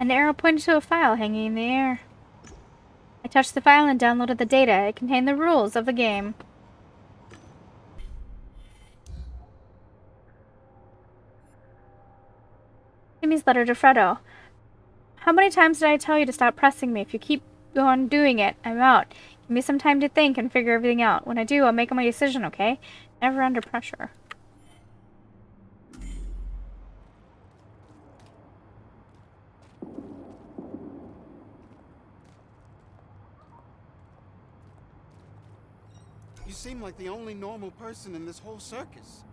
An arrow pointed to a file hanging in the air. I touched the file and downloaded the data. It contained the rules of the game. Kimmy's letter to Fredo. How many times did I tell you to stop pressing me? If you keep on doing it, I'm out. Give me some time to think and figure everything out. When I do, I'll make my decision, okay? Never under pressure. You seem like the only normal person in this whole circus.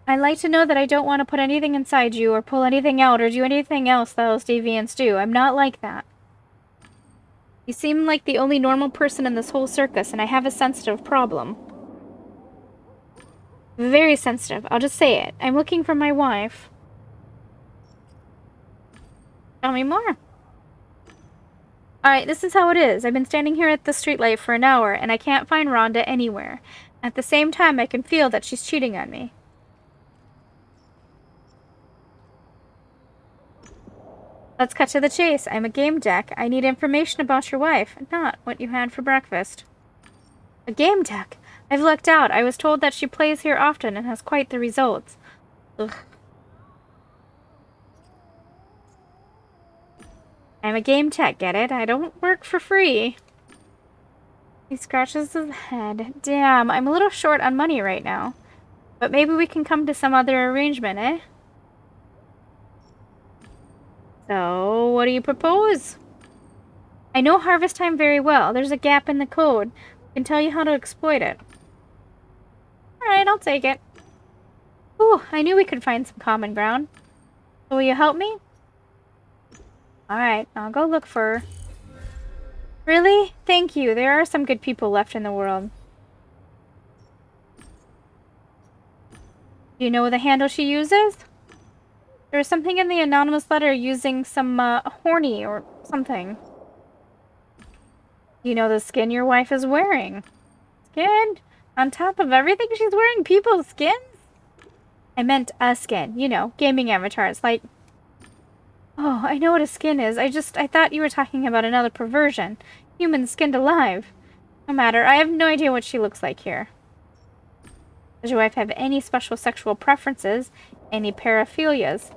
I like to know that I don't want to put anything inside you or pull anything out or do anything else those deviants do. I'm not like that. You seem like the only normal person in this whole circus, and I have a sensitive problem. Very sensitive. I'll just say it. I'm looking for my wife. Tell me more. Alright, this is how it is. I've been standing here at the streetlight for an hour, and I can't find Rhonda anywhere. At the same time, I can feel that she's cheating on me. Let's cut to the chase. I'm a Gamedec. I need information about your wife, not what you had for breakfast. A Gamedec? I've lucked out. I was told that she plays here often and has quite the results. Ugh. I'm a game tech, get it? I don't work for free. He scratches his head. Damn, I'm a little short on money right now. But maybe we can come to some other arrangement, eh? So, what do you propose? I know harvest time very well. There's a gap in the code. I can tell you how to exploit it. Alright, I'll take it. Ooh, I knew we could find some common ground. So will you help me? Alright, I'll go look for her. Really? Thank you. There are some good people left in the world. Do you know the handle she uses? There was something in the anonymous letter using some, horny or something. You know the skin your wife is wearing. Skin? On top of everything she's wearing people's skins? I meant a skin. You know, gaming avatars, like... Oh, I know what a skin is. I thought you were talking about another perversion. Human skinned alive. No matter, I have no idea what she looks like here. Does your wife have any special sexual preferences? Any paraphilias?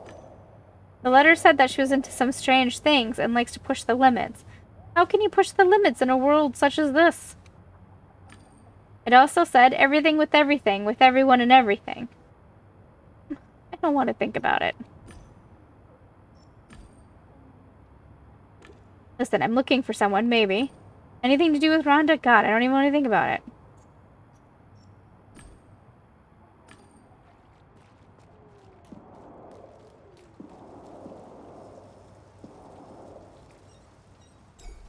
The letter said that she was into some strange things and likes to push the limits. How can you push the limits in a world such as this? It also said everything, with everyone and everything. I don't want to think about it. Listen, I'm looking for someone, maybe. Anything to do with Rhonda? God, I don't even want to think about it.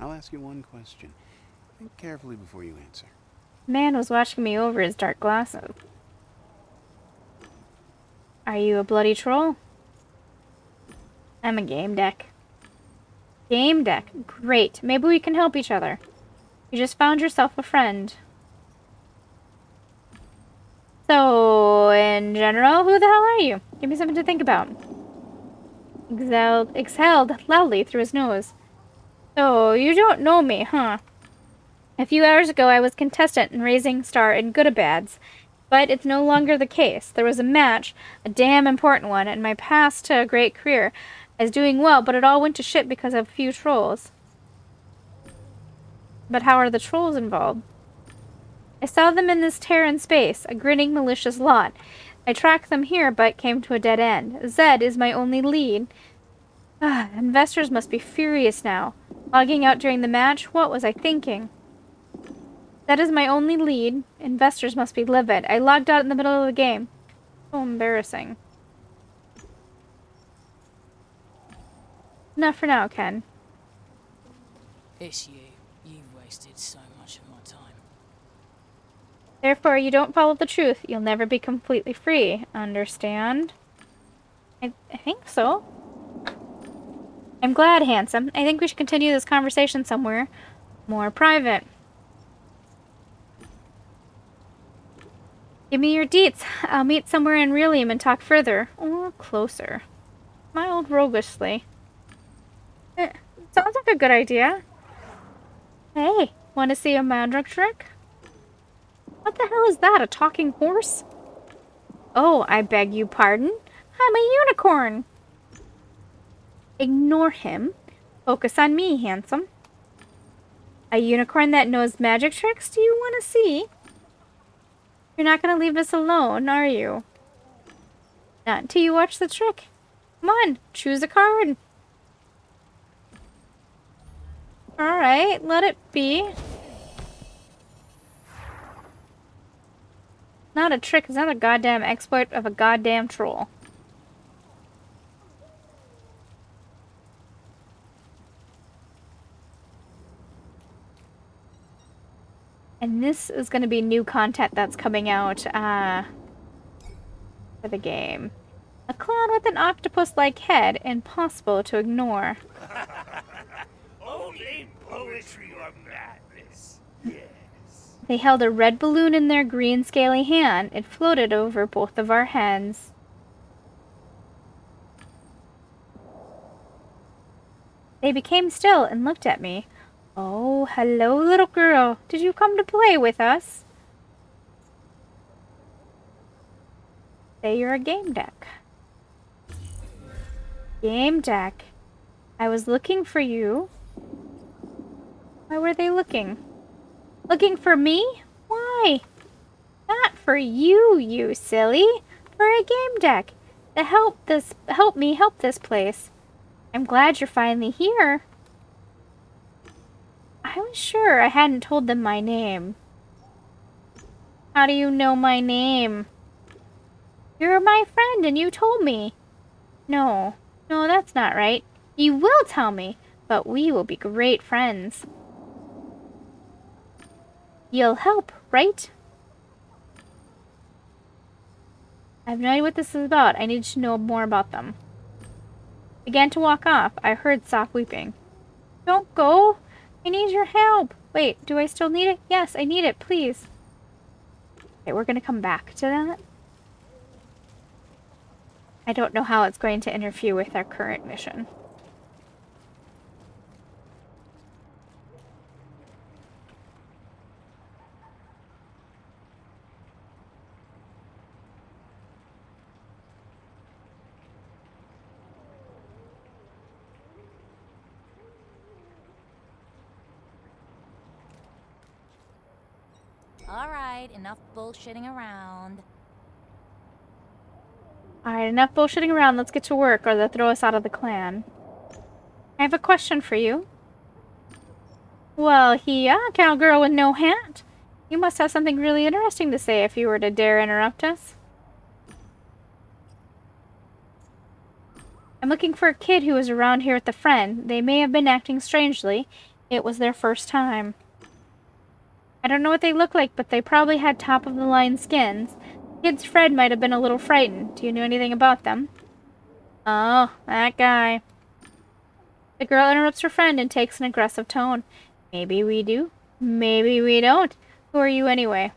I'll ask you one question. Think carefully before you answer. Man was watching me over his dark glasses. Are you a bloody troll? I'm a Gamedec. Gamedec? Great. Maybe we can help each other. You just found yourself a friend. So, in general, who the hell are you? Give me something to think about. Exhaled loudly through his nose. So, you don't know me, huh? A few hours ago, I was contestant in Raising Star in Goodabads, but it's no longer the case. There was a match, a damn important one, and my path to a great career. I was doing well, but it all went to shit because of a few trolls. But how are the trolls involved? I saw them in this tear in space, a grinning, malicious lot. I tracked them here, but came to a dead end. Zed is my only lead. Investors must be furious now. Logging out during the match? What was I thinking? That is my only lead. Investors must be livid. I logged out in the middle of the game. So embarrassing. Enough for now, Ken. It's you. You've wasted so much of my time. Therefore, you don't follow the truth. You'll never be completely free. Understand? I think so. I'm glad, handsome. I think we should continue this conversation somewhere more private. Give me your deets. I'll meet somewhere in Realium and talk further. Or closer. Smiled roguishly. Sounds like a good idea. Hey, want to see a magic trick? What the hell is that? A talking horse? Oh, I beg you pardon. I'm a unicorn. Ignore him. Focus on me, handsome. A unicorn that knows magic tricks? Do you want to see? You're not going to leave us alone, are you? Not until you watch the trick. Come on, choose a card. Alright, let it be. Not a trick, it's another goddamn exploit of a goddamn troll. And this is going to be new content that's coming out for the game. A clown with an octopus-like head, impossible to ignore. Only poetry or madness. Yes. They held a red balloon in their green scaly hand. It floated over both of our heads. They became still and looked at me. Oh, hello, little girl. Did you come to play with us? Say you're a Gamedec. Gamedec. I was looking for you. Why were they looking? Looking for me? Why? Not for you, you silly. For a Gamedec. To help me help this place. I'm glad you're finally here. I was sure I hadn't told them my name. How do you know my name? You're my friend and you told me. No, that's not right. You will tell me, but we will be great friends. You'll help, right? I have no idea what this is about. I need to know more about them. Began to walk off. I heard soft weeping. Don't go. I need your help. Wait, do I still need it? Yes, I need it, please. Okay, we're going to come back to that. I don't know how it's going to interfere with our current mission. Alright, enough bullshitting around. Alright, enough bullshitting around. Let's get to work or they'll throw us out of the clan. I have a question for you. Well, cowgirl with no hat. You must have something really interesting to say if you were to dare interrupt us. I'm looking for a kid who was around here with a friend. They may have been acting strangely. It was their first time. I don't know what they look like, but they probably had top-of-the-line skins. Kid's friend might have been a little frightened. Do you know anything about them? Oh, that guy. The girl interrupts her friend and takes an aggressive tone. Maybe we do. Maybe we don't. Who are you anyway?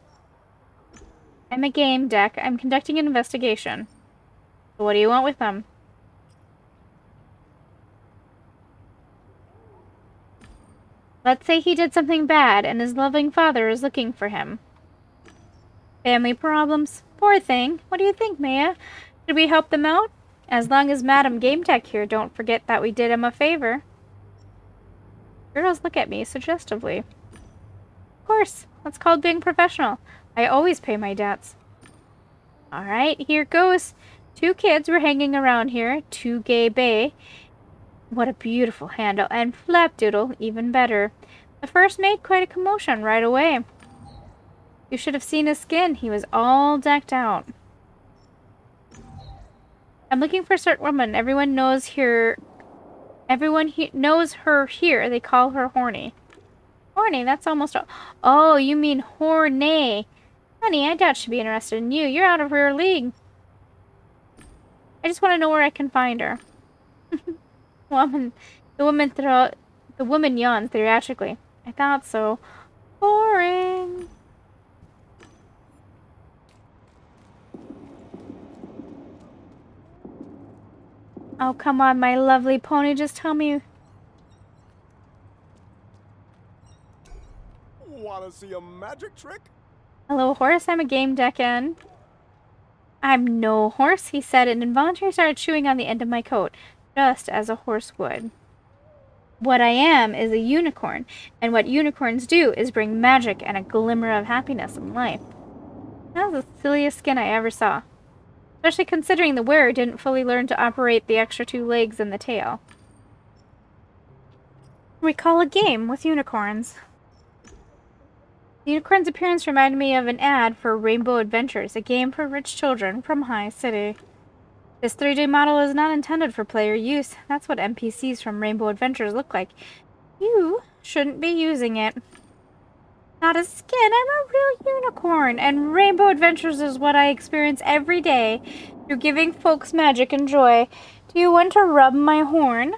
I'm a Gamedec. I'm conducting an investigation. So what do you want with them? Let's say he did something bad and his loving father is looking for him. Family problems? Poor thing. What do you think, Maya? Should we help them out? As long as Madam Gamedec here don't forget that we did him a favor. Girls look at me suggestively. Of course. That's called being professional. I always pay my debts. Alright, here goes. 2 kids were hanging around here. 2 gay bae. What a beautiful handle. And Flapdoodle, even better. The first made quite a commotion right away. You should have seen his skin. He was all decked out. I'm looking for a certain woman. Everyone knows her here. They call her Horny. Horny, that's almost all. Oh, you mean Horny. Honey, I doubt she'd be interested in you. You're out of her league. I just want to know where I can find her. The woman yawned theatrically. I thought so. Boring. Oh, come on, my lovely pony. Just tell me. Wanna see a magic trick? Hello, horse. I'm a game deccan. I'm no horse, he said, and involuntarily started chewing on the end of my coat, just as a horse would. What I am is a unicorn, and what unicorns do is bring magic and a glimmer of happiness in life. That was the silliest skin I ever saw. Especially considering the wearer didn't fully learn to operate the extra 2 legs and the tail. Recall a game with unicorns. The unicorn's appearance reminded me of an ad for Rainbow Adventures, a game for rich children from High City. This 3D model is not intended for player use. That's what NPCs from Rainbow Adventures look like. You shouldn't be using it. Not a skin, I'm a real unicorn, and Rainbow Adventures is what I experience every day through giving folks magic and joy. Do you want to rub my horn?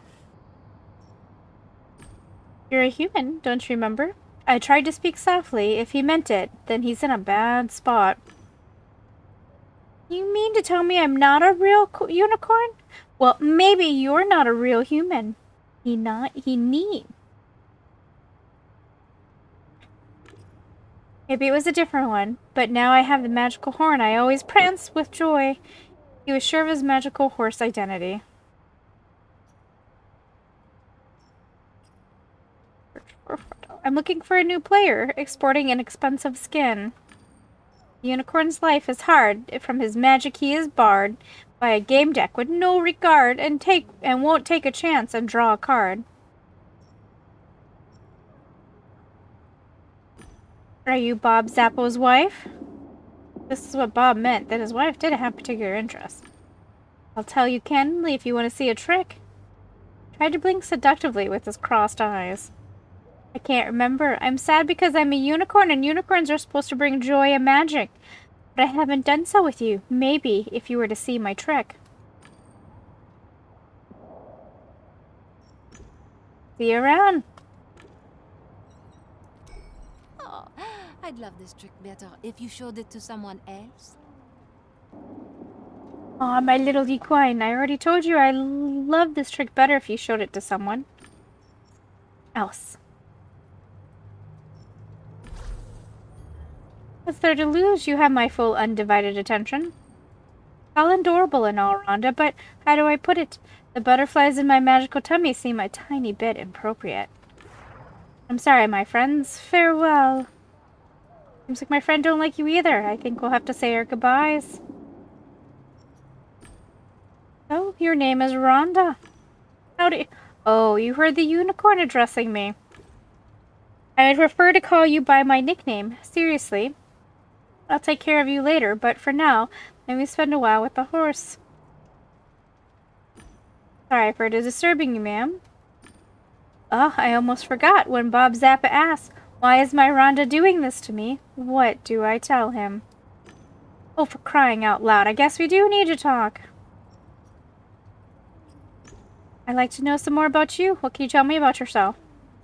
You're a human, don't you remember? I tried to speak softly. If he meant it, then he's in a bad spot. You mean to tell me I'm not a real unicorn? Well, maybe you're not a real human. He neat. Maybe it was a different one, but now I have the magical horn. I always prance with joy. He was sure of his magical horse identity. I'm looking for a new player, exporting an expensive skin. The unicorn's life is hard. From his magic he is barred by a game deck with no regard and won't take a chance and draw a card. Are you Bob Zappo's wife? This is what Bob meant, that his wife didn't have particular interest. I'll tell you candidly if you want to see a trick. Tried to blink seductively with his crossed eyes. I can't remember. I'm sad because I'm a unicorn and unicorns are supposed to bring joy and magic. But I haven't done so with you. Maybe if you were to see my trick. See you around. Oh, I'd love this trick better if you showed it to someone else. Aw, my little equine. I already told you I love this trick better if you showed it to someone else. What's there to lose? You have my full undivided attention. All adorable and all, Rhonda, but how do I put it? The butterflies in my magical tummy seem a tiny bit inappropriate. I'm sorry, my friends. Farewell. Seems like my friend don't like you either. I think we'll have to say our goodbyes. Oh, your name is Rhonda. Howdy. Oh, you heard the unicorn addressing me. I'd prefer to call you by my nickname. Seriously. I'll take care of you later, but for now, let me spend a while with the horse. Sorry for disturbing you, ma'am. Oh, I almost forgot when Bob Zappa asked, why is my Rhonda doing this to me? What do I tell him? Oh, for crying out loud, I guess we do need to talk. I'd like to know some more about you. What can you tell me about yourself?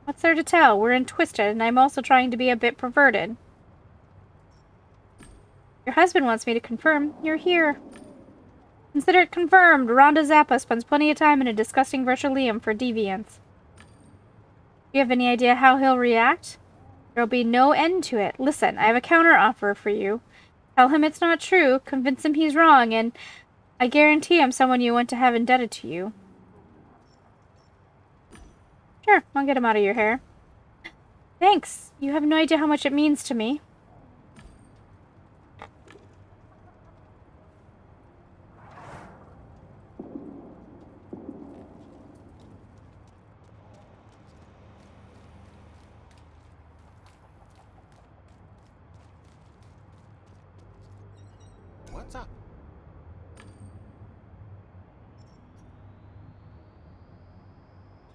What's there to tell? We're in Twisted, and I'm also trying to be a bit perverted. Your husband wants me to confirm you're here. Consider it confirmed. Rhonda Zappa spends plenty of time in a disgusting virtualium for deviants. Do you have any idea how he'll react? There'll be no end to it. Listen, I have a counter offer for you. Tell him it's not true, convince him he's wrong, and I guarantee I'm someone you want to have indebted to you. Sure, I'll get him out of your hair. Thanks. You have no idea how much it means to me. What's up?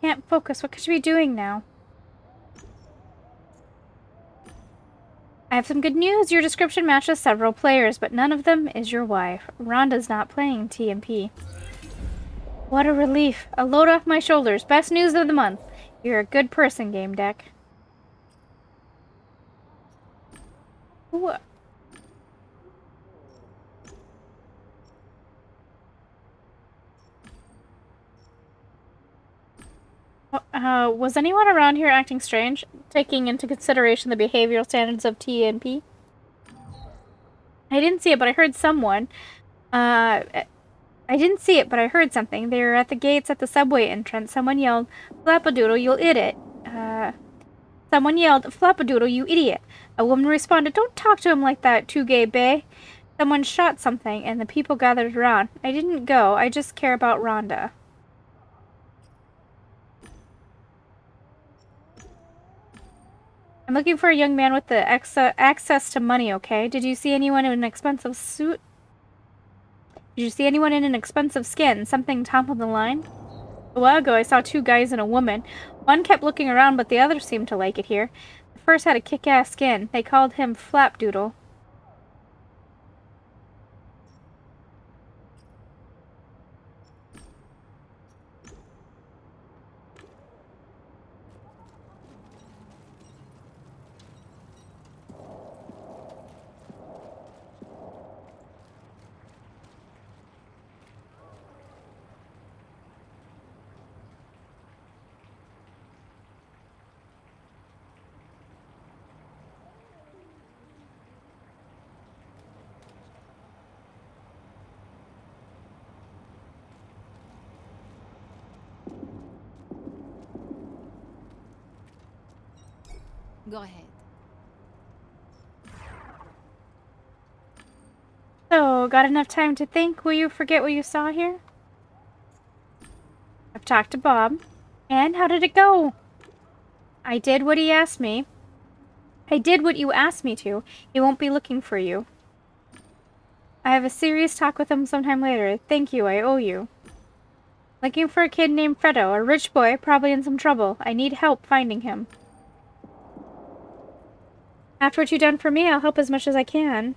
Can't focus. What could you be doing now? I have some good news. Your description matches several players, but none of them is your wife. Rhonda's not playing TMP. What a relief. A load off my shoulders. Best news of the month. You're a good person, Gamedec. Ooh. Was anyone around here acting strange, taking into consideration the behavioral standards of TNP? I didn't see it, but I heard someone. I didn't see it, but I heard something. They were at the gates at the subway entrance. Someone yelled, "Flapadoodle, you idiot." Someone yelled, "Flapadoodle, you idiot." A woman responded, "Don't talk to him like that, too gay bae." Someone shot something, and the people gathered around. I didn't go. I just care about Rhonda. I'm looking for a young man with the access to money, okay? Did you see anyone in an expensive suit? Did you see anyone in an expensive skin? Something top of the line? A while ago, I saw two guys and a woman. One kept looking around, but the other seemed to like it here. The first had a kick-ass skin. They called him Flapdoodle. Go ahead. So, got enough time to think? Will you forget what you saw here? I've talked to Bob. And how did it go? I did what he asked me. I did what you asked me to. He won't be looking for you. I have a serious talk with him sometime later. Thank you, I owe you. Looking for a kid named Fredo, a rich boy, probably in some trouble. I need help finding him. After what you've done for me, I'll help as much as I can.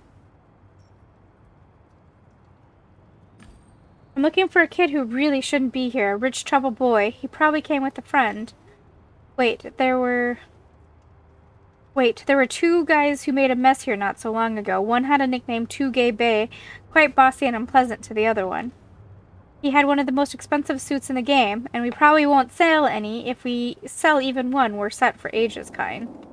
I'm looking for a kid who really shouldn't be here. A rich trouble boy. He probably came with a friend. Wait, there were two guys who made a mess here not so long ago. One had a nickname Two Gay Bay, quite bossy and unpleasant to the other one. He had one of the most expensive suits in the game, and we probably won't sell any. If we sell even one, we're set for ages, kind.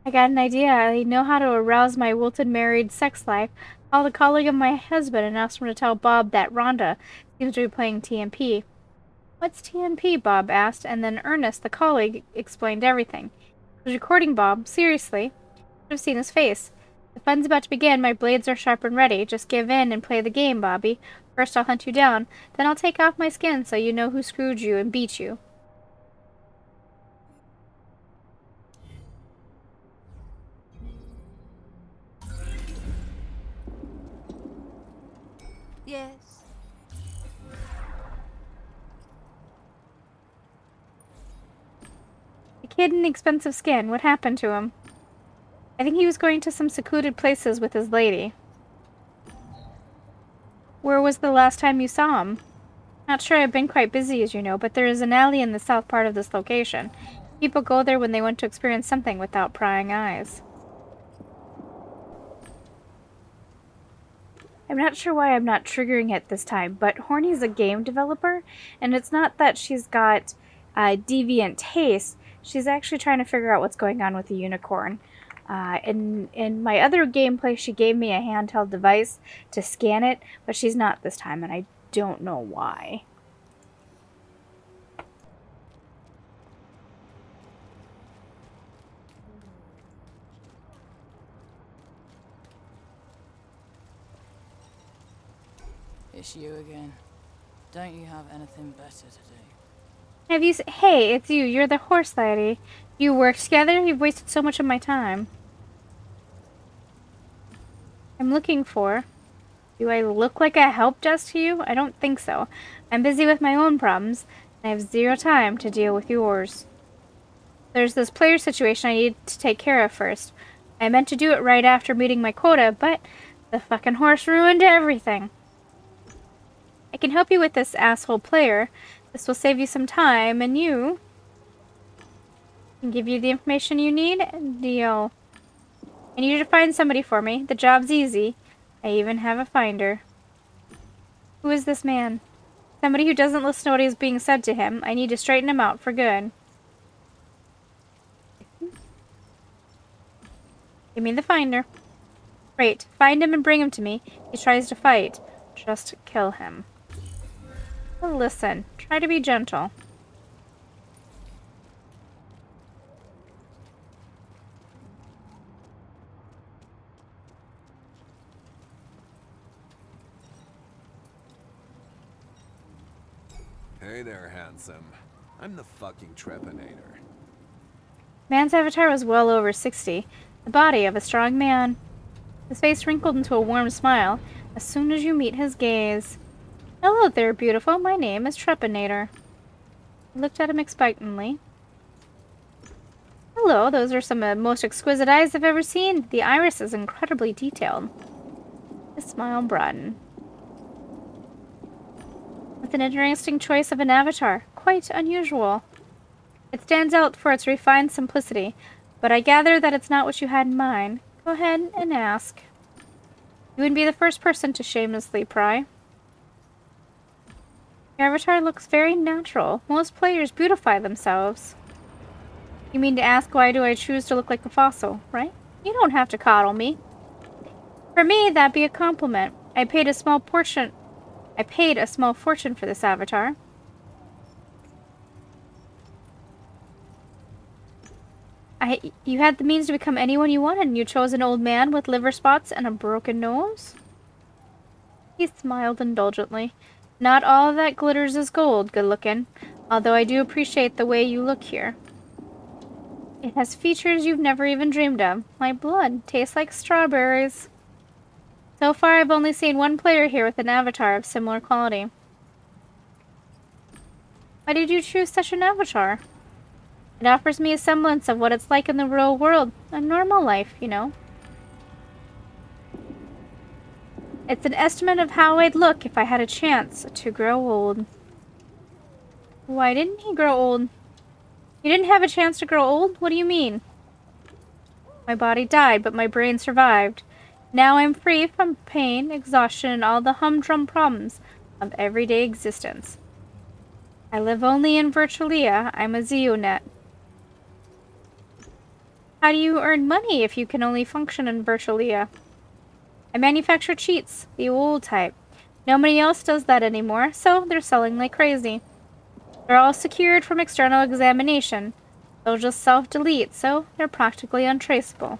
I got an idea. I know how to arouse my wilted married sex life. Called a colleague of my husband and asked him to tell Bob that Rhonda seems to be playing TMP. What's TMP? Bob asked, and then Ernest, the colleague, explained everything. I was recording Bob. Seriously. Should have seen his face. The fun's about to begin. My blades are sharp and ready. Just give in and play the game, Bobby. First I'll hunt you down. Then I'll take off my skin so you know who screwed you and beat you. Yes. The kid in expensive skin. What happened to him? I think he was going to some secluded places with his lady. Where was the last time you saw him? Not sure, I've been quite busy, as you know, but there is an alley in the south part of this location. People go there when they want to experience something without prying eyes. I'm not sure why I'm not triggering it this time, but Horny's a game developer, and it's not that she's got deviant taste. She's actually trying to figure out what's going on with the unicorn. In my other gameplay, she gave me a handheld device to scan it, but she's not this time, and I don't know why. It's you again. Don't you have anything better to do? Have you? Hey, it's you. You're the horse lady. You work together? You've wasted so much of my time. I'm looking for... Do I look like a help desk to you? I don't think so. I'm busy with my own problems, and I have zero time to deal with yours. There's this player situation I need to take care of first. I meant to do it right after meeting my quota, but the fucking horse ruined everything. I can help you with this asshole player. This will save you some time, and you can give you the information you need. Deal. I need you to find somebody for me. The job's easy. I even have a finder. Who is this man? Somebody who doesn't listen to what is being said to him. I need to straighten him out for good. Give me the finder. Great. Find him and bring him to me. He tries to fight. Just kill him. Oh, listen. Try to be gentle. Hey there, handsome. I'm the fucking treponator. Man's avatar was well over 60. The body of a strong man. His face wrinkled into a warm smile as soon as you meet his gaze. Hello there, beautiful. My name is Treponator. I looked at him expectantly. Hello, those are some of the most exquisite eyes I've ever seen. The iris is incredibly detailed. His smile broadened. It's an interesting choice of an avatar. Quite unusual. It stands out for its refined simplicity, but I gather that it's not what you had in mind. Go ahead and ask. You wouldn't be the first person to shamelessly pry. Your avatar looks very natural. Most players beautify themselves. You mean to ask why do I choose to look like a fossil, right? You don't have to coddle me. For me, that'd be a compliment. I paid a small fortune for this avatar. You had the means to become anyone you wanted, and you chose an old man with liver spots and a broken nose? He smiled indulgently. Not all that glitters is gold, good looking, although I do appreciate the way you look here. It has features you've never even dreamed of. My blood tastes like strawberries. So far, I've only seen one player here with an avatar of similar quality. Why did you choose such an avatar? It offers me a semblance of what it's like in the real world. A normal life, you know. It's an estimate of how I'd look if I had a chance to grow old. Why didn't he grow old? You didn't have a chance to grow old? What do you mean? My body died, but my brain survived. Now I'm free from pain, exhaustion, and all the humdrum problems of everyday existence. I live only in Virtualia. I'm a Xeonet. How do you earn money if you can only function in Virtualia? I manufacture cheats, the old type. Nobody else does that anymore, so they're selling like crazy. They're all secured from external examination. They'll just self-delete, so they're practically untraceable.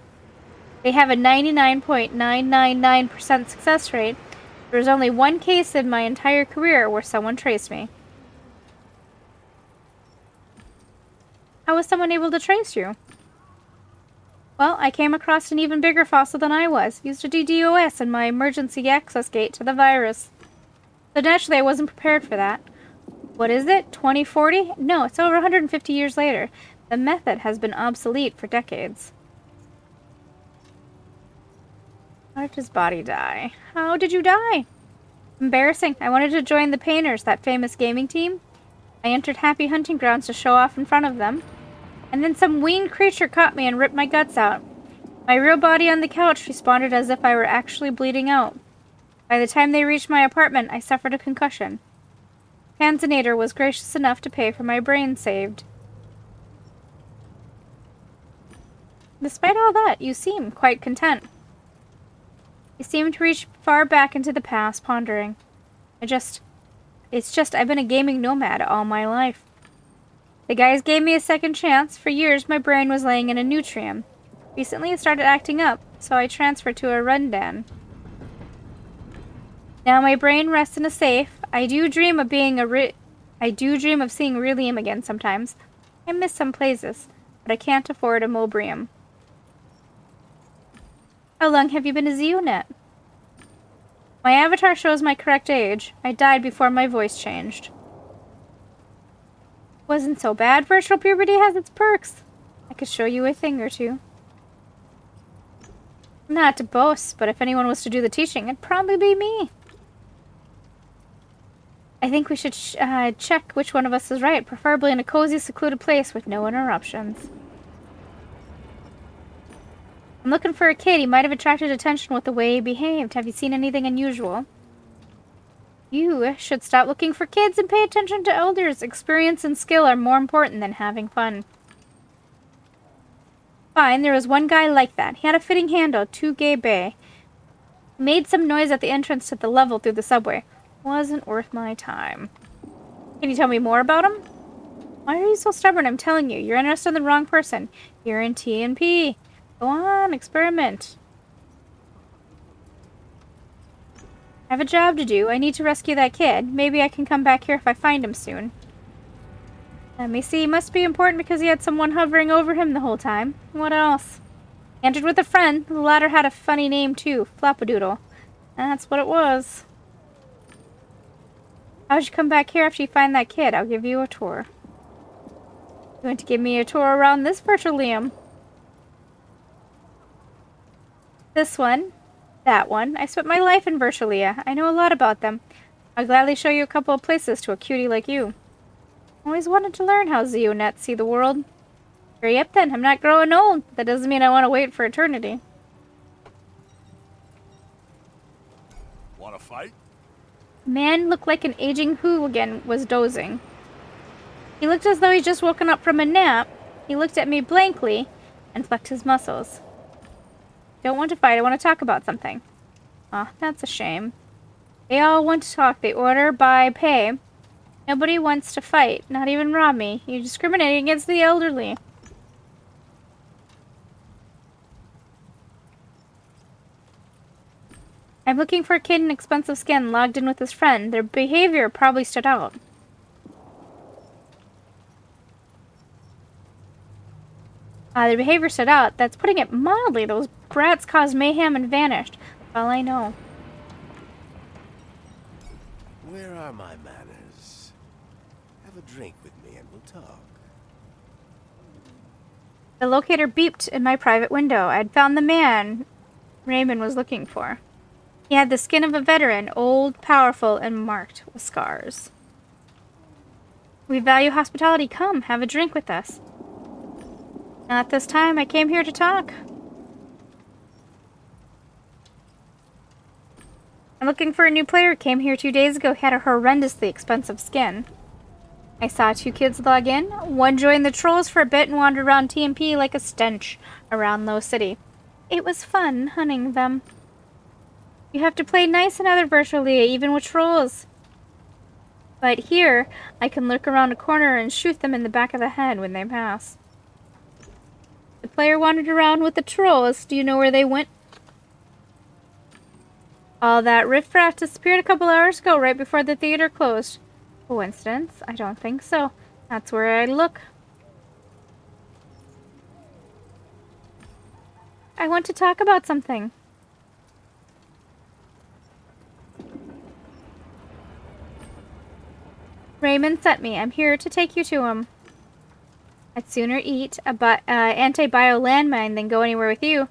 They have a 99.999% success rate. There's only one case in my entire career where someone traced me. How was someone able to trace you? Well, I came across an even bigger fossil than I was. Used a DDoS in my emergency access gate to the virus. So naturally, I wasn't prepared for that. What is it? 2040? No, it's over 150 years later. The method has been obsolete for decades. How did his body die? How did you die? Embarrassing. I wanted to join the Painters, that famous gaming team. I entered Happy Hunting Grounds to show off in front of them. And then some winged creature caught me and ripped my guts out. My real body on the couch responded as if I were actually bleeding out. By the time they reached my apartment, I suffered a concussion. Panzinator was gracious enough to pay for my brain saved. Despite all that, you seem quite content. You seem to reach far back into the past, pondering. It's just I've been a gaming nomad all my life. The guys gave me a second chance. For years, my brain was laying in a nutrient. Recently, it started acting up, so I transferred to a rundown. Now my brain rests in a safe. I do dream of seeing Rhelium again sometimes. I miss some places, but I can't afford a Mobrium. How long have you been a Xeonet? My avatar shows my correct age. I died before my voice changed. Wasn't so bad. Virtual puberty has its perks. I could show you a thing or two. Not to boast, but if anyone was to do the teaching, it'd probably be me. I think we should check which one of us is right, preferably in a cozy, secluded place with no interruptions. I'm looking for a kid. He might have attracted attention with the way he behaved. Have you seen anything unusual? You should stop looking for kids and pay attention to elders. Experience and skill are more important than having fun. Fine, there was one guy like that. He had a fitting handle, 2 gay bay. Made some noise at the entrance to the level through the subway. Wasn't worth my time. Can you tell me more about him? Why are you so stubborn? I'm telling you, you're interested in the wrong person. You're in TNP. Go on, experiment. I have a job to do. I need to rescue that kid. Maybe I can come back here if I find him soon. Let me see. Must be important because he had someone hovering over him the whole time. What else? Entered with a friend. The latter had a funny name too. Flapadoodle. That's what it was. How should you come back here after you find that kid? I'll give you a tour. You want to give me a tour around this virtualium? This one. That one. I spent my life in Virtualia. I know a lot about them. I'll gladly show you a couple of places to a cutie like you. Always wanted to learn how Zeonets see the world. Hurry up then. I'm not growing old. That doesn't mean I want to wait for eternity. Want to fight? The man looked like an aging hooligan was dozing. He looked as though he'd just woken up from a nap. He looked at me blankly and flexed his muscles. Don't want to fight. I want to talk about something. Oh, that's a shame. They all want to talk. They order by pay. Nobody wants to fight. Not even Rami. You're discriminating against the elderly. I'm looking for a kid in expensive skin logged in with his friend. Their behavior probably stood out. Their behavior stood out. That's putting it mildly. Those brats caused mayhem and vanished. That's all I know. Where are my manners? Have a drink with me and we'll talk. The locator beeped in my private window. I'd found the man Raymond was looking for. He had the skin of a veteran, old, powerful, and marked with scars. We value hospitality. Come, have a drink with us. Not this time. I came here to talk. I'm looking for a new player. Came here 2 days ago. Had a horrendously expensive skin. I saw 2 kids log in. One joined the trolls for a bit and wandered around TMP like a stench around Low City. It was fun hunting them. You have to play nice in other Virtualia, even with trolls. But here, I can lurk around a corner and shoot them in the back of the head when they pass. The player wandered around with the trolls. Do you know where they went? All that riffraff disappeared a couple hours ago, right before the theater closed. Coincidence? I don't think so. That's where I'd look. I want to talk about something. Raymond sent me. I'm here to take you to him. I'd sooner eat a anti-bio landmine than go anywhere with you.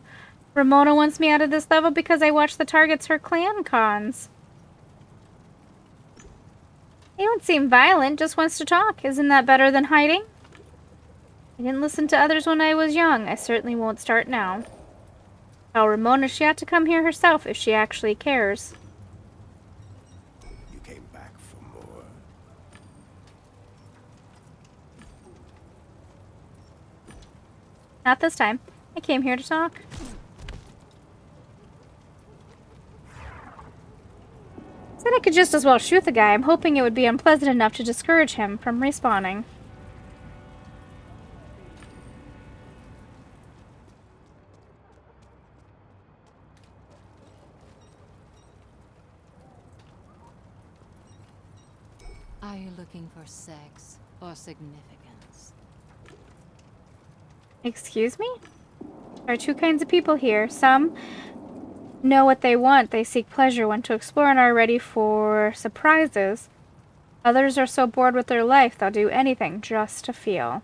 Ramona wants me out of this level because I watched the targets her clan cons. He don't seem violent, just wants to talk. Isn't that better than hiding? I didn't listen to others when I was young. I certainly won't start now. Tell Ramona she ought to come here herself if she actually cares. You came back for more. Not this time. I came here to talk. Said I could just as well shoot the guy. I'm hoping it would be unpleasant enough to discourage him from respawning. Are you looking for sex or significance? Excuse me? There are 2 kinds of people here. Some know what they want. They seek pleasure, want to explore, and are ready for surprises. Others are so bored with their life, they'll do anything just to feel.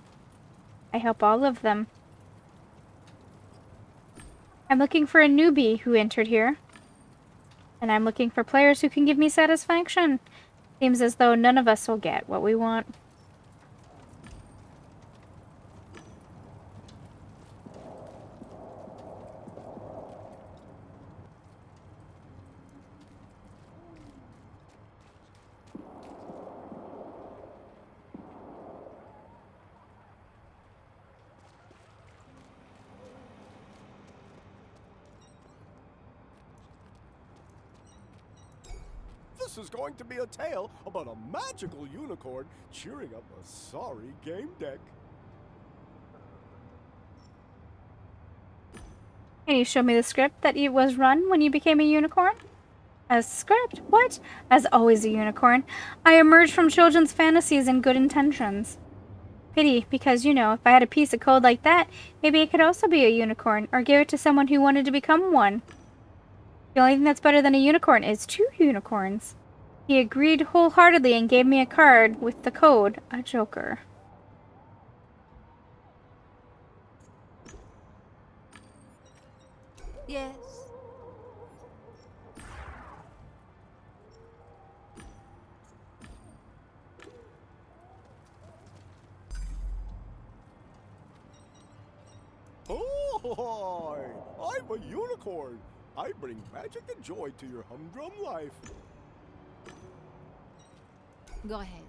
I help all of them. I'm looking for a newbie who entered here. And I'm looking for players who can give me satisfaction. Seems as though none of us will get what we want. This is going to be a tale about a magical unicorn cheering up a sorry game deck. Can you show me the script that it was run when you became a unicorn? A script? What? As always a unicorn. I emerged from children's fantasies and good intentions. Pity, because, you know, if I had a piece of code like that, maybe I could also be a unicorn, or give it to someone who wanted to become one. The only thing that's better than a unicorn is 2 unicorns. He agreed wholeheartedly and gave me a card with the code, a joker. Yes. Oh, I'm a unicorn. I bring magic and joy to your humdrum life. Go ahead.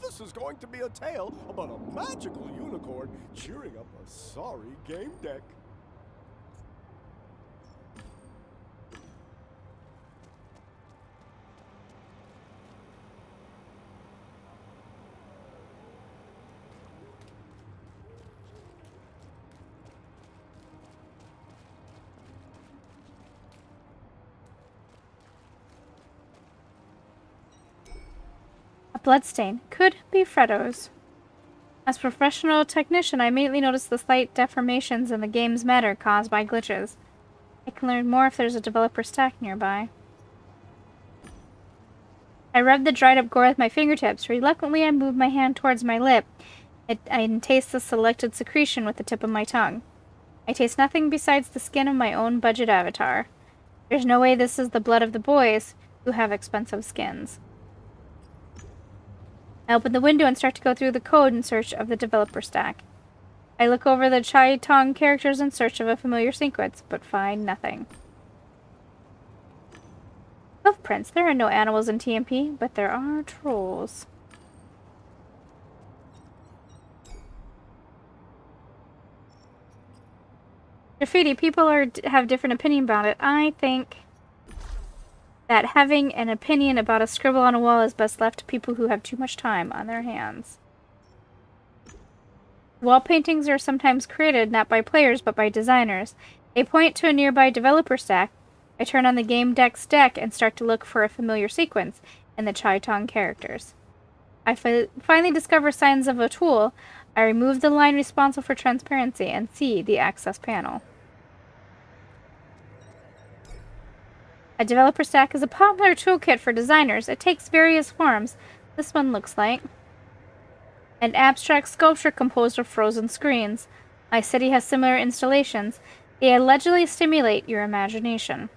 This is going to be a tale about a magical unicorn cheering up a sorry game deck. Bloodstain. Could be Freddo's. As a professional technician, I immediately noticed the slight deformations in the game's matter caused by glitches. I can learn more if there's a developer stack nearby. I rubbed the dried up gore with my fingertips. Reluctantly, I moved my hand towards my lip. I taste the selected secretion with the tip of my tongue. I taste nothing besides the skin of my own budget avatar. There's no way this is the blood of the boys who have expensive skins. I open the window and start to go through the code in search of the developer stack. I look over the Chai Tong characters in search of a familiar sequence, but find nothing. Hoof prints. There are no animals in TMP, but there are trolls. Graffiti. People have different opinion about it. I think that having an opinion about a scribble on a wall is best left to people who have too much time on their hands. Wall paintings are sometimes created not by players but by designers. They point to a nearby developer stack. I turn on the Gamedec's deck and start to look for a familiar sequence in the Chai Tong characters. I finally discover signs of a tool. I remove the line responsible for transparency and see the access panel. A developer stack is a popular toolkit for designers. It takes various forms. This one looks like an abstract sculpture composed of frozen screens. My city has similar installations. They allegedly stimulate your imagination.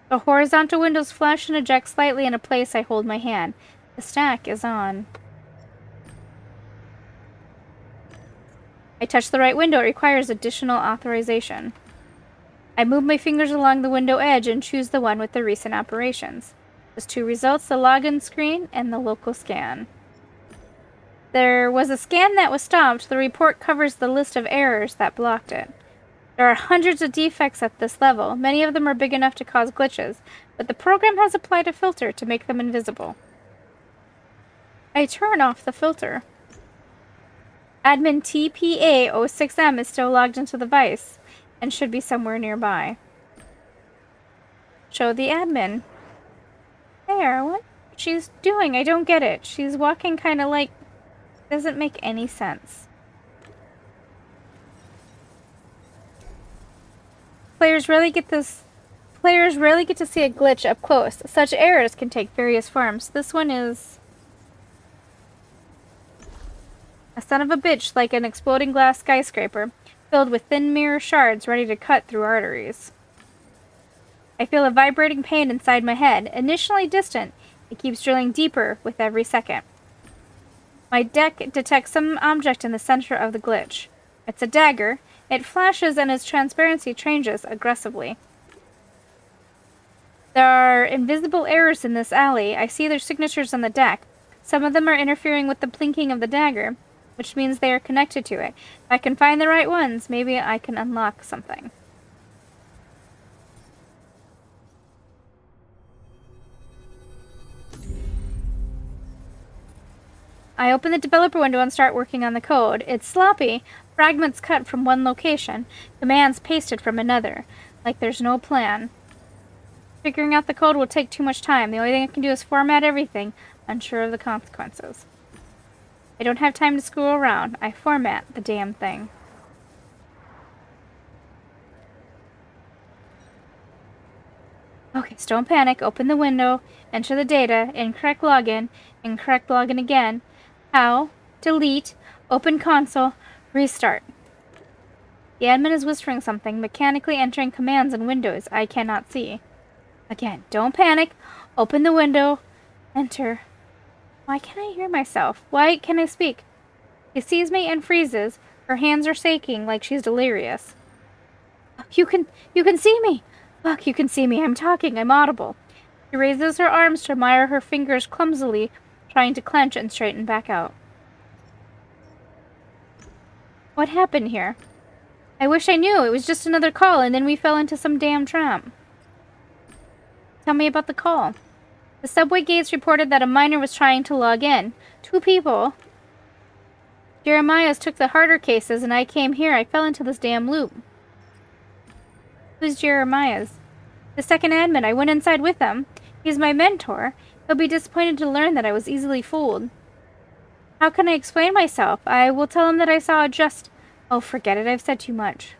The horizontal windows flash and eject slightly in a place. I hold my hand. The stack is on. I touch the right window. It requires additional authorization. I move my fingers along the window edge and choose the one with the recent operations. There's 2 results, the login screen and the local scan. There was a scan that was stopped. The report covers the list of errors that blocked it. There are hundreds of defects at this level. Many of them are big enough to cause glitches, but the program has applied a filter to make them invisible. I turn off the filter. Admin TPA06M is still logged into the device and should be somewhere nearby. show the admin. There, what she's doing, I don't get it. She's walking kind of like... doesn't make any sense. Players rarely get to see a glitch up close. Such errors can take various forms. This one is a son of a bitch, like an exploding glass skyscraper, filled with thin mirror shards ready to cut through arteries. I feel a vibrating pain inside my head. Initially distant, it keeps drilling deeper with every second. My deck detects some object in the center of the glitch. It's a dagger. It flashes and its transparency changes aggressively. There are invisible errors in this alley. I see their signatures on the deck. Some of them are interfering with the blinking of the dagger, which means they are connected to it. If I can find the right ones, maybe I can unlock something. I open the developer window and start working on the code. It's sloppy, fragments cut from one location, commands pasted from another, like there's no plan. Figuring out the code will take too much time. The only thing I can do is format everything, unsure of the consequences. I don't have time to screw around. I format the damn thing. Okay, so don't panic. Open the window, enter the data, incorrect login again. How? Delete, open console, restart. The admin is whispering something, mechanically entering commands in windows I cannot see. Again, don't panic. Open the window, enter. Why can't I hear myself? Why can't I speak? She sees me and freezes. Her hands are shaking like she's delirious. You can see me! Fuck, you can see me. I'm talking. I'm audible. She raises her arms to admire her fingers clumsily, trying to clench and straighten back out. What happened here? I wish I knew. It was just another call, and then we fell into some damn trap. Tell me about the call. The subway gates reported that a miner was trying to log in. 2 people. Jeremiah's took the harder cases, and I came here. I fell into this damn loop. Who's Jeremiah's? The second admin. I went inside with him. He's my mentor. He'll be disappointed to learn that I was easily fooled. How can I explain myself? I will tell him that I saw just... Oh, forget it. I've said too much.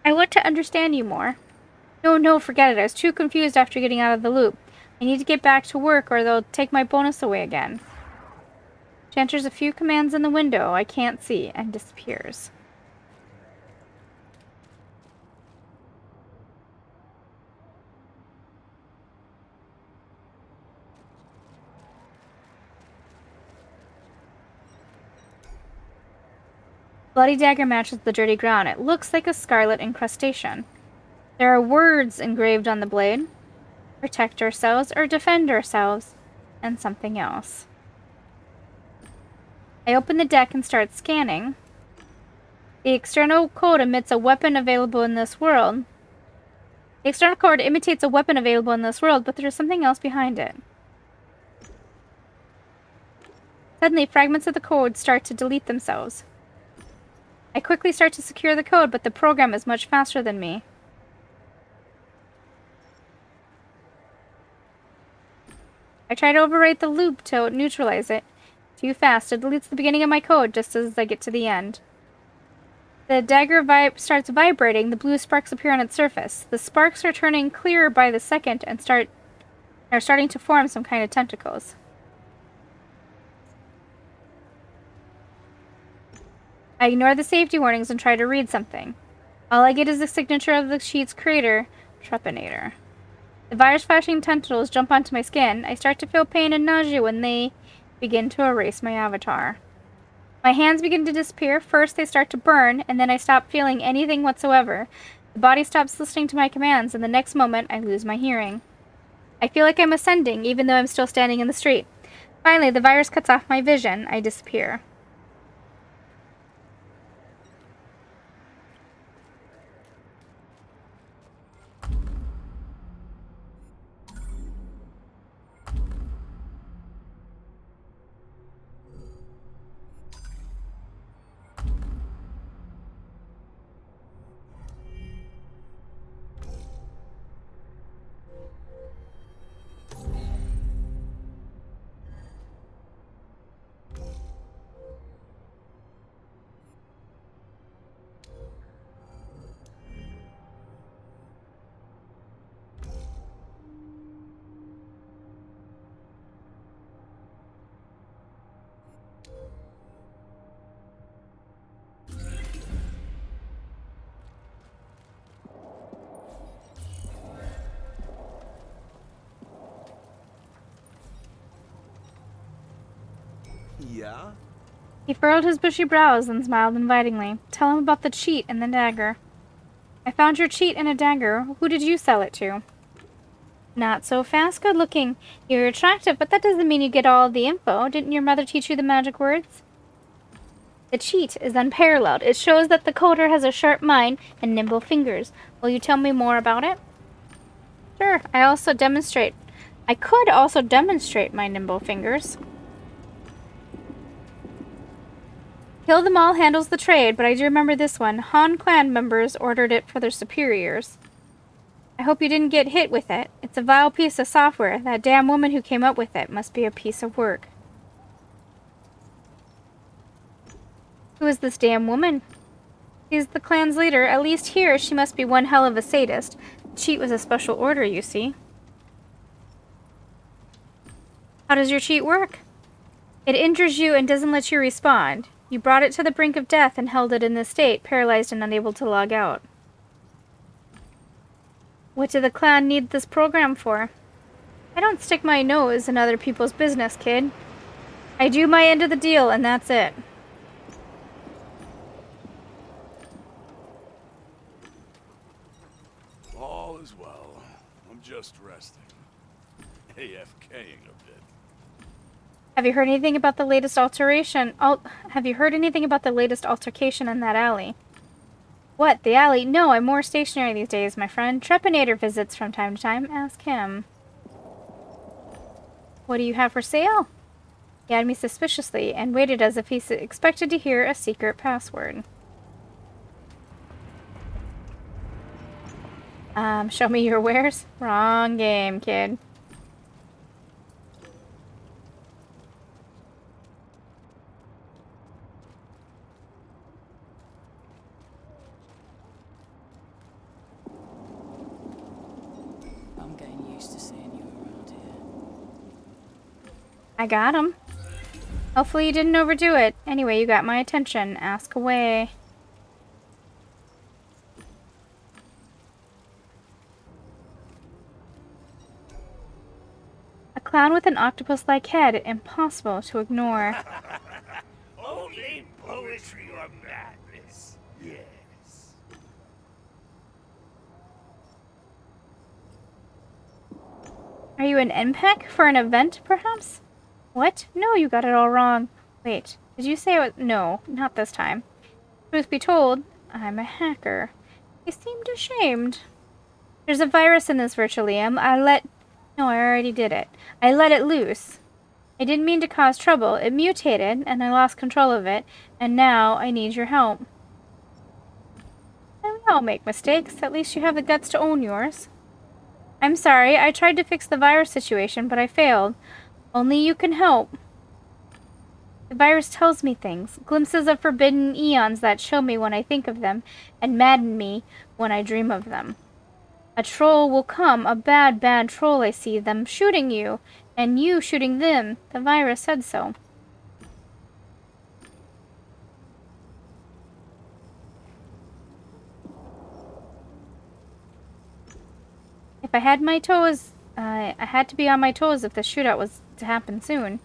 I want to understand you more. No, forget it. I was too confused after getting out of the loop. I need to get back to work or they'll take my bonus away again. She enters a few commands in the window I can't see and disappears. Bloody dagger matches the dirty ground. It looks like a scarlet incrustation. There are words engraved on the blade. Protect ourselves or defend ourselves. And something else. I open the deck and start scanning. The external code emits a weapon available in this world. The external code imitates a weapon available in this world, but there's something else behind it. Suddenly, fragments of the code start to delete themselves. I quickly start to secure the code, but the program is much faster than me. I try to overwrite the loop to neutralize it. Too fast. It deletes the beginning of my code just as I get to the end. The dagger starts vibrating. The blue sparks appear on its surface. The sparks are turning clearer by the second and are starting to form some kind of tentacles. I ignore the safety warnings and try to read something. All I get is the signature of the sheet's creator, treponator. The virus-flashing tentacles jump onto my skin. I start to feel pain and nausea when they begin to erase my avatar. My hands begin to disappear. First, they start to burn, and then I stop feeling anything whatsoever. The body stops listening to my commands, and the next moment, I lose my hearing. I feel like I'm ascending, even though I'm still standing in the street. Finally, the virus cuts off my vision. I disappear. Yeah? He furrowed his bushy brows and smiled invitingly. Tell him about the cheat and the dagger. I found your cheat and a dagger. Who did you sell it to? Not so fast, good looking. You're attractive, but that doesn't mean you get all of the info. Didn't your mother teach you the magic words? The cheat is unparalleled. It shows that the coder has a sharp mind and nimble fingers. Will you tell me more about it? Sure, I could also demonstrate my nimble fingers. Kill them all handles the trade, but I do remember this one. Han clan members ordered it for their superiors. I hope you didn't get hit with it. It's a vile piece of software. That damn woman who came up with it must be a piece of work. Who is this damn woman? She's the clan's leader. At least here, she must be one hell of a sadist. The cheat was a special order, you see. How does your cheat work? It injures you and doesn't let you respond. You brought it to the brink of death and held it in this state, paralyzed and unable to log out. What did the clan need this program for? I don't stick my nose in other people's business, kid. I do my end of the deal, and that's it. All is well. I'm just resting. AFKing a bit. Have you heard anything about the latest altercation? Have you heard anything about the latest altercation in that alley? What, the alley? No, I'm more stationary these days, my friend. Treponator visits from time to time. Ask him. What do you have for sale? He eyed me suspiciously and waited as if he expected to hear a secret password. Show me your wares? Wrong game, kid. I'm getting used to seeing you around here. I got him. Hopefully you didn't overdo it. Anyway, you got my attention. Ask away. A clown with an octopus-like head. Impossible to ignore. Only poetry or madness. Yes. Are you an NPEC for an event, perhaps? What? No, you got it all wrong. Wait, did you say it was... No, not this time. Truth be told, I'm a hacker. He seemed ashamed. There's a virus in this virtualium. No, I already did it. I let it loose. I didn't mean to cause trouble. It mutated, and I lost control of it, and now I need your help. And we all make mistakes. At least you have the guts to own yours. I'm sorry. I tried to fix the virus situation, but I failed. Only you can help. The virus tells me things. Glimpses of forbidden eons that chill me when I think of them, and madden me when I dream of them. A troll will come, a bad, bad troll. I see them shooting you, and you shooting them. The virus said so. If I had my toes, I had to be on my toes if the shootout was to happen soon.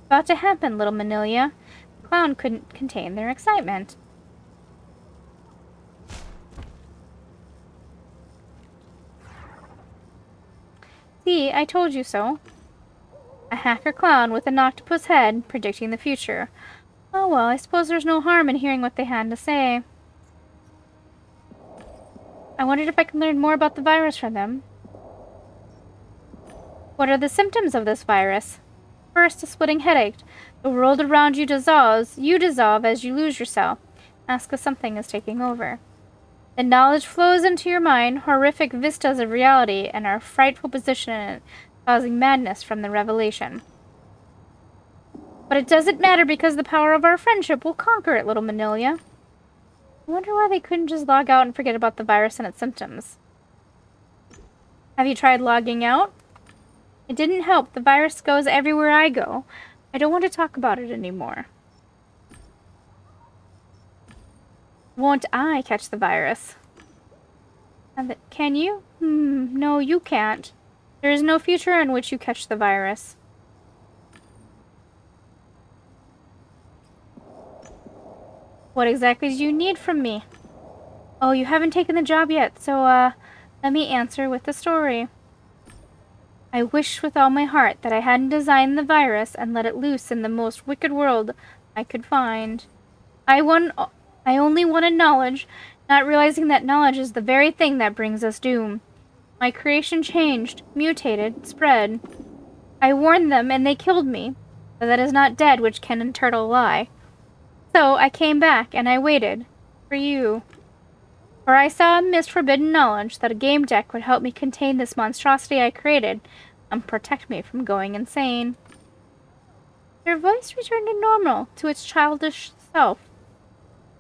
About to happen, little Manilia. The clown couldn't contain their excitement. See, I told you so. A hacker clown with an octopus head, predicting the future. Oh well, I suppose there's no harm in hearing what they had to say. I wondered if I could learn more about the virus from them. What are the symptoms of this virus? First, a splitting headache. The world around you dissolves. You dissolve as you lose yourself. Ask if something is taking over. The knowledge flows into your mind, horrific vistas of reality, and our frightful position in it, causing madness from the revelation. But it doesn't matter because the power of our friendship will conquer it, little Manilia. I wonder why they couldn't just log out and forget about the virus and its symptoms. Have you tried logging out? It didn't help. The virus goes everywhere I go. I don't want to talk about it anymore. Won't I catch the virus? Can you? No, you can't. There is no future in which you catch the virus. What exactly do you need from me? Oh, you haven't taken the job yet, so, let me answer with the story. I wish with all my heart that I hadn't designed the virus and let it loose in the most wicked world I could find. I only wanted knowledge, not realizing that knowledge is the very thing that brings us doom. My creation changed, mutated, spread. I warned them and they killed me, but that is not dead which can in turtle lie. So I came back and I waited for you. For I saw a mist forbidden knowledge that a game deck would help me contain this monstrosity I created and protect me from going insane. Your voice returned to normal, to its childish self.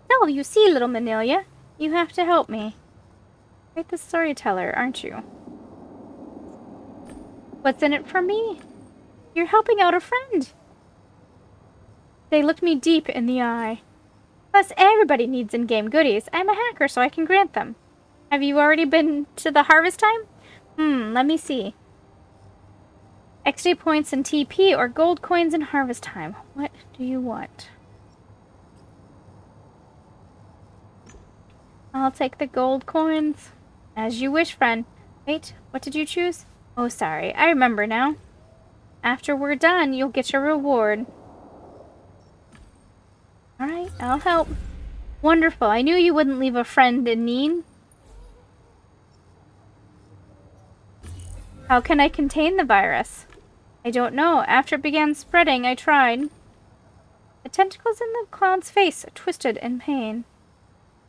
So, you see, little Manilia, you have to help me. Quite the storyteller, aren't you? What's in it for me? You're helping out a friend. They looked me deep in the eye. Plus, everybody needs in-game goodies. I'm a hacker, so I can grant them. Have you already been to the harvest time? Let me see. XP points in TP or gold coins in harvest time. What do you want? I'll take the gold coins. As you wish, friend. Wait, what did you choose? Oh, sorry. I remember now. After we're done, you'll get your reward. Alright, I'll help. Wonderful. I knew you wouldn't leave a friend in need. How can I contain the virus? I don't know. After it began spreading, I tried. The tentacles in the clown's face twisted in pain.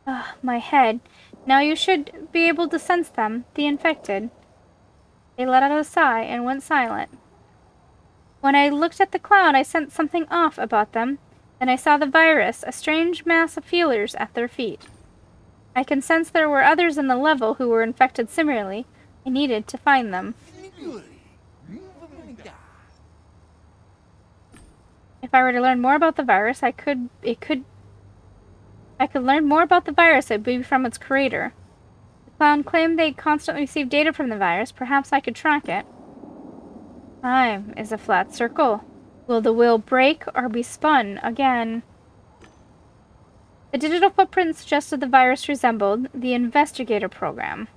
Ugh, my head. Now you should be able to sense them, the infected. They let out a sigh and went silent. When I looked at the clown, I sensed something off about them. Then I saw the virus, a strange mass of feelers at their feet. I can sense there were others in the level who were infected similarly. I needed to find them. If I were to learn more about the virus, I could learn more about the virus. It would be from its creator. The clown claimed they constantly receive data from the virus. Perhaps I could track it. Time is a flat circle. Will the wheel break or be spun again? The digital footprint suggested the virus resembled the investigator program.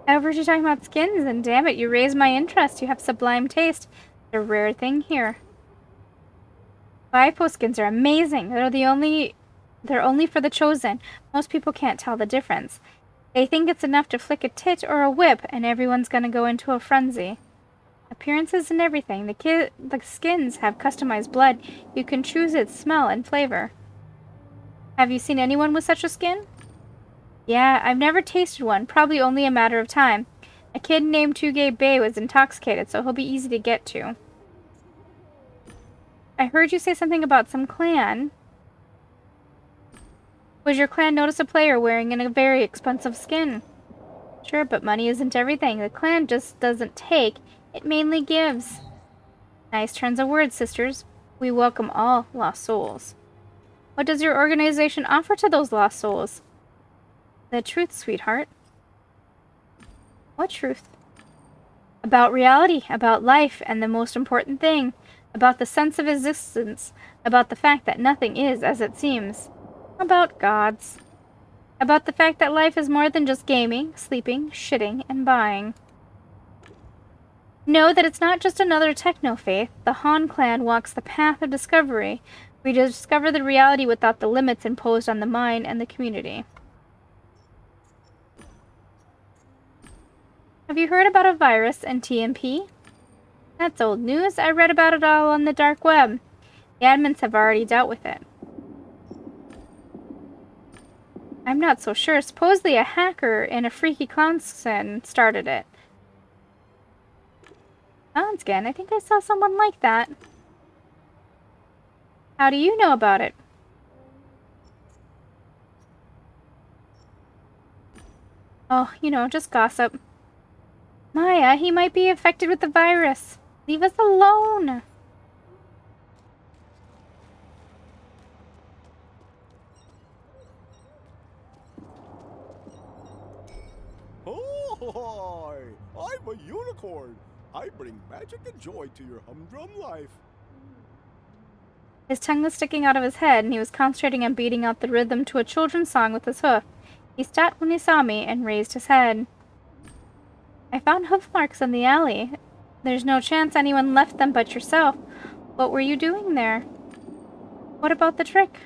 I overheard you talking about skins, and damn it, you raised my interest. You have sublime taste. They're a rare thing here. Vipo skins are amazing. They're only for the chosen. Most people can't tell the difference. They think it's enough to flick a tit or a whip, and everyone's gonna go into a frenzy. Appearances and everything. The skins have customized blood. You can choose its smell and flavor. Have you seen anyone with such a skin? Yeah, I've never tasted one. Probably only a matter of time. A kid named Tugay Bay was intoxicated, so he'll be easy to get to. I heard you say something about some clan. Would your clan notice a player wearing a very expensive skin? Sure, but money isn't everything. The clan just doesn't take. It mainly gives. Nice turns of words, sisters. We welcome all lost souls. What does your organization offer to those lost souls? The truth, sweetheart. What truth? About reality, about life, and the most important thing, about the sense of existence, about the fact that nothing is as it seems, about gods, about the fact that life is more than just gaming, sleeping, shitting, and buying. Know that it's not just another techno-faith. The Han clan walks the path of discovery. We discover the reality without the limits imposed on the mind and the community. Have you heard about a virus and TMP? That's old news. I read about it all on the dark web. The admins have already dealt with it. I'm not so sure. Supposedly a hacker in a freaky clown skin started it. Clown skin? I think I saw someone like that. How do you know about it? Oh, you know, just gossip. Maya, he might be affected with the virus. Leave us alone. Oh, I'm a unicorn. I bring magic and joy to your humdrum life. His tongue was sticking out of his head, and he was concentrating on beating out the rhythm to a children's song with his hoof. He stopped when he saw me and raised his head. I found hoof marks in the alley. There's no chance anyone left them but yourself. What were you doing there? What about the trick?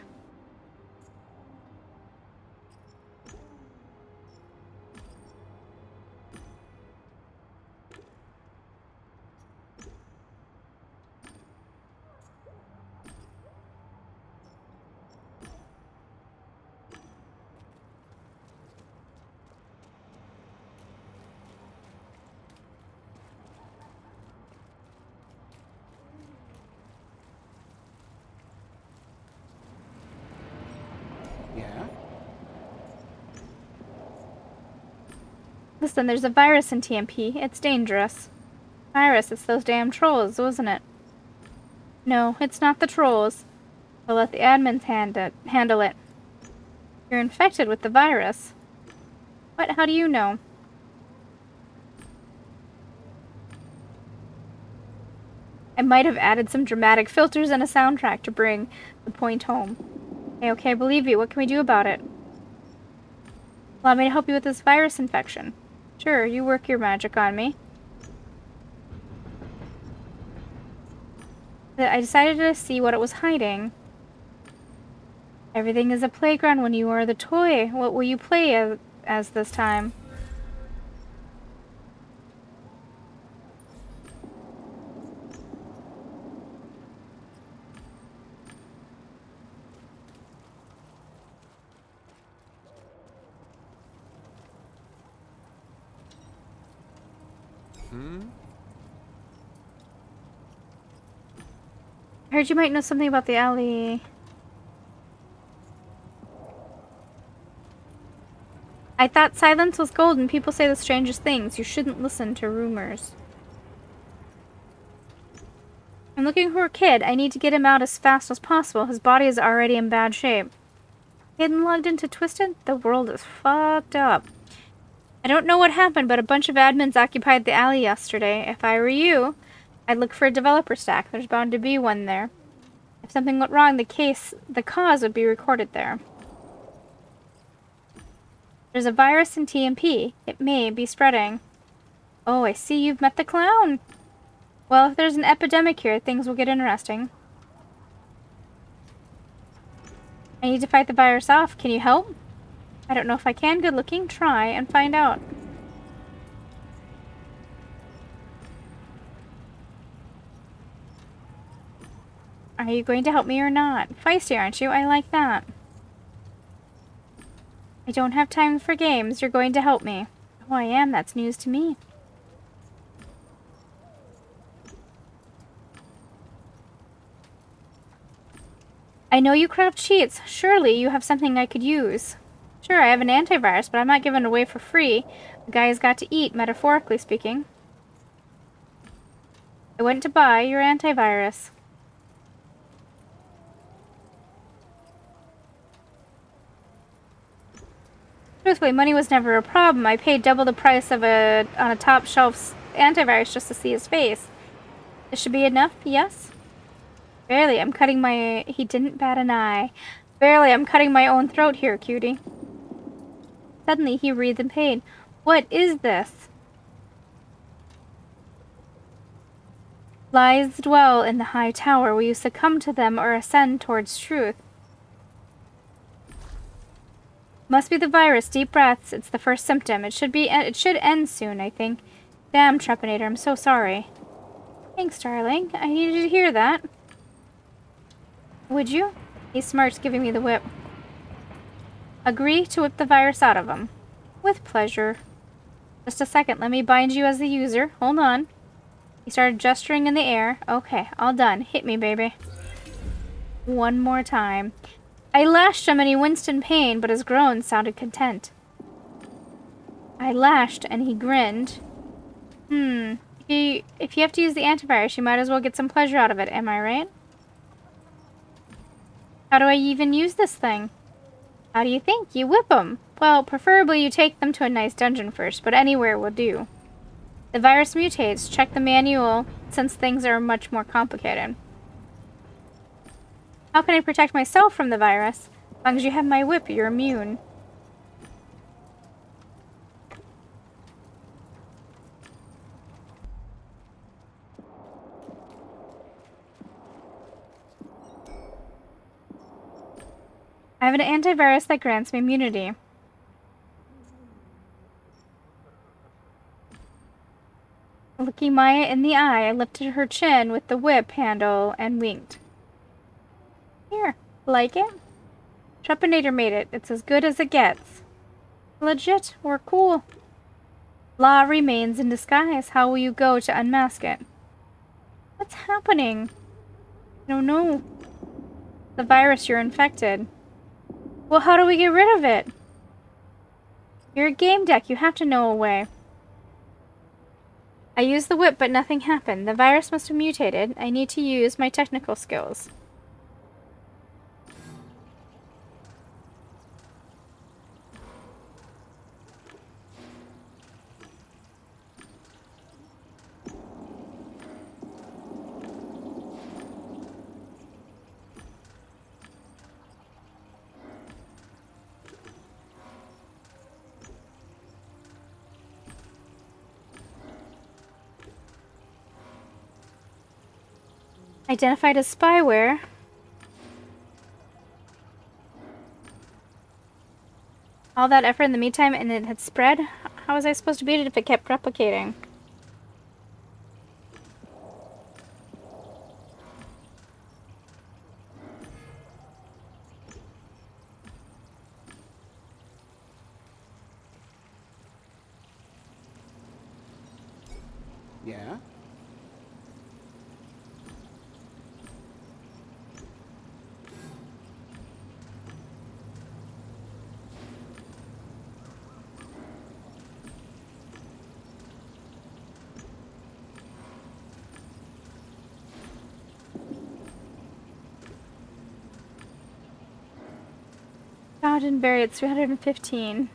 Yeah? Listen, there's a virus in TMP. It's dangerous. Virus, it's those damn trolls, wasn't it? No, it's not the trolls. We'll let the admins handle it. You're infected with the virus. What? How do you know? I might have added some dramatic filters and a soundtrack to bring the point home. Okay, I believe you. What can we do about it? Allow me to help you with this virus infection. Sure, you work your magic on me. I decided to see what it was hiding. Everything is a playground when you are the toy. What will you play as this time? I heard you might know something about the alley. I thought silence was golden. People say the strangest things. You shouldn't listen to rumors. I'm looking for a kid. I need to get him out as fast as possible. His body is already in bad shape. Hidden logged into Twisted? The world is fucked up. I don't know what happened, but a bunch of admins occupied the alley yesterday. If I were you, I'd look for a developer stack. There's bound to be one there. If something went wrong, the cause would be recorded there. There's a virus in TMP. It may be spreading. Oh, I see you've met the clown. Well, if there's an epidemic here, things will get interesting. I need to fight the virus off. Can you help? I don't know if I can. Good looking. Try and find out. Are you going to help me or not? Feisty, aren't you? I like that. I don't have time for games. You're going to help me. Oh, I am. That's news to me. I know you craft cheats. Surely you have something I could use. Sure, I have an antivirus, but I'm not giving it away for free. The guy's got to eat, metaphorically speaking. I went to buy your antivirus. Truthfully, money was never a problem. I paid double the price of on a top shelf antivirus just to see his face. This should be enough, yes? Barely, I'm cutting my... He didn't bat an eye. Barely, I'm cutting my own throat here, cutie. Suddenly, he breathed in pain. What is this? Lies dwell in the high tower. Will you succumb to them or ascend towards truth? Must be the virus. Deep breaths. It's the first symptom. It should end soon, I think. Damn, Treponator, I'm so sorry. Thanks, darling. I needed to hear that. Would you? He smirked, giving me the whip. Agree to whip the virus out of him. With pleasure. Just a second, let me bind you as the user. Hold on. He started gesturing in the air. Okay, all done. Hit me, baby. one more time. I lashed him and he winced in pain, but his groans sounded content. I lashed and he grinned. If you have to use the antivirus, you might as well get some pleasure out of it, am I right? How do I even use this thing? How do you think? You whip them. Well, preferably you take them to a nice dungeon first, but anywhere will do. The virus mutates. Check the manual, since things are much more complicated. How can I protect myself from the virus? As long as you have my whip, you're immune. I have an antivirus that grants me immunity. Looking Maya in the eye, I lifted her chin with the whip handle and winked. Here, like it? Treponator made it. It's as good as it gets. Legit, we're cool. Law remains in disguise. How will you go to unmask it? What's happening? I don't know. The virus, you're infected. Well, how do we get rid of it? You're a Gamedec. You have to know a way. I used the whip, but nothing happened. The virus must have mutated. I need to use my technical skills. Identified as spyware. All that effort in the meantime and it had spread? How was I supposed to beat it if it kept replicating? Yeah? God and bury it, 315.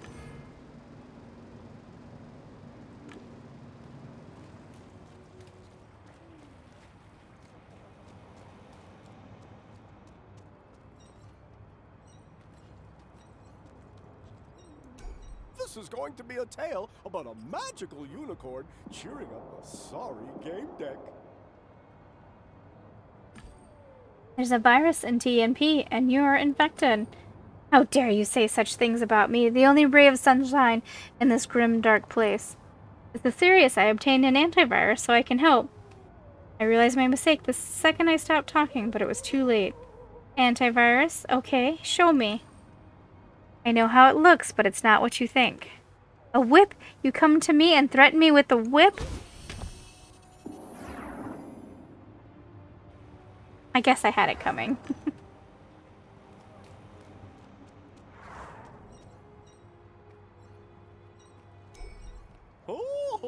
This is going to be a tale about a magical unicorn cheering up a sorry game deck. There's a virus in TNP, and you're infected. How dare you say such things about me, the only ray of sunshine in this grim, dark place. This is serious. I obtained an antivirus so I can help. I realized my mistake the second I stopped talking, but it was too late. Antivirus? Okay, show me. I know how it looks, but it's not what you think. A whip? You come to me and threaten me with a whip? I guess I had it coming.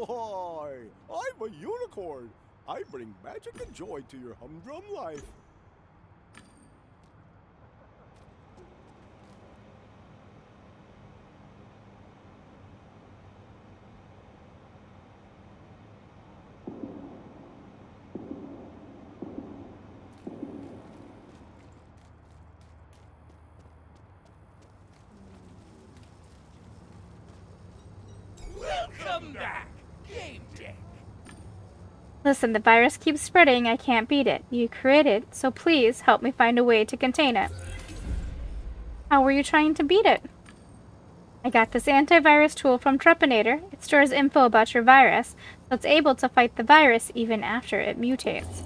Oh, I'm a unicorn. I bring magic and joy to your humdrum life. Welcome back, Gamedec. Listen, the virus keeps spreading. I can't beat it. You created it, so please help me find a way to contain it. How were you trying to beat it? I got this antivirus tool from Treponator. It stores info about your virus, so it's able to fight the virus even after it mutates.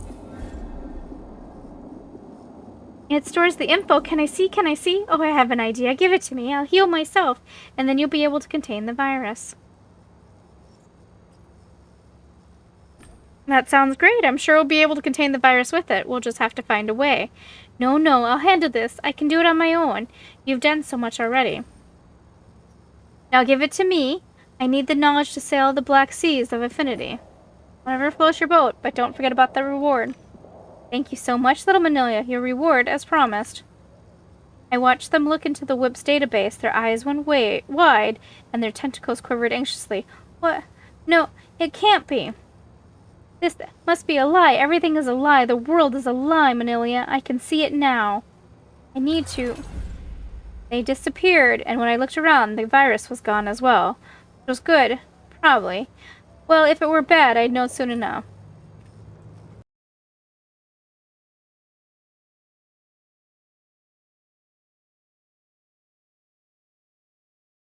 It stores the info. Can I see? Can I see? Oh, I have an idea. Give it to me. I'll heal myself, and then you'll be able to contain the virus. That sounds great. I'm sure we'll be able to contain the virus with it. We'll just have to find a way. No, I'll handle this. I can do it on my own. You've done so much already. Now give it to me. I need the knowledge to sail the black seas of infinity. Whatever floats your boat, but don't forget about the reward. Thank you so much, little Manila. Your reward, as promised. I watched them look into the whip's database. Their eyes went wide, and their tentacles quivered anxiously. What? No, it can't be. This must be a lie. Everything is a lie. The world is a lie, Manilia. I can see it now. I need to. They disappeared, and when I looked around, the virus was gone as well. It was good. Probably. Well, if it were bad, I'd know soon enough.